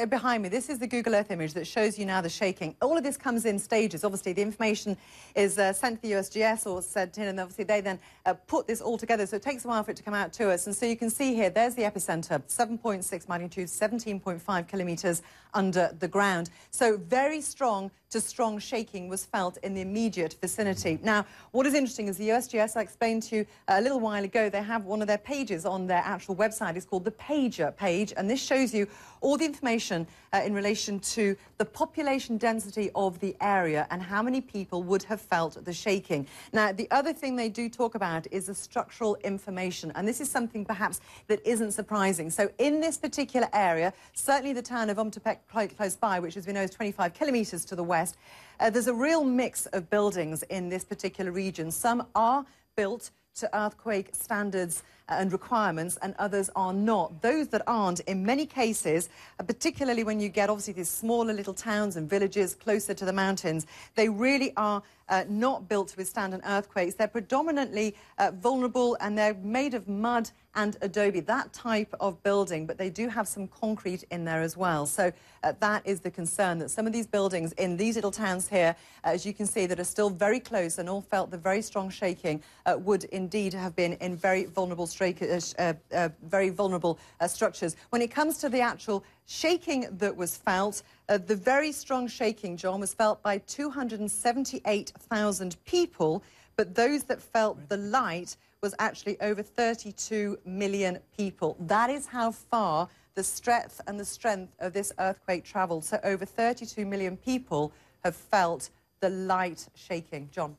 Behind me, this is the Google Earth image that shows you now the shaking. All of this comes in stages. Obviously, the information is sent to the USGS or sent in, and obviously they then put this all together. So it takes a while for it to come out to us. And so you can see here, there's the epicenter, 7.6 magnitude, 17.5 kilometers under the ground. So very strong to strong shaking was felt in the immediate vicinity. Now, what is interesting is the USGS, I explained to you a little while ago, they have one of their pages on their actual website. It's called the Pager page, and this shows you all the information in relation to the population density of the area and how many people would have felt the shaking. Now, the other thing they do talk about is the structural information, and this is something perhaps that isn't surprising. So in this particular area, certainly the town of Ometepec, quite close by, which as we know is 25 kilometres to the west, there's a real mix of buildings in this particular region. Some are built to earthquake standards and requirements, and others are not. Those that aren't, in many cases, particularly when you get obviously these smaller little towns and villages closer to the mountains, they really are not built to withstand an earthquake. They're predominantly vulnerable, and they're made of mud and adobe, that type of building, but they do have some concrete in there as well. So that is the concern, that some of these buildings in these little towns here, as you can see, that are still very close and all felt the very strong shaking, would indeed have been in very vulnerable structures. When it comes to the actual shaking that was felt, the very strong shaking, John, was felt by 278,000 people, but those that felt the light was actually over 32 million people. That is how far the strength of this earthquake travelled. So over 32 million people have felt the light shaking. John.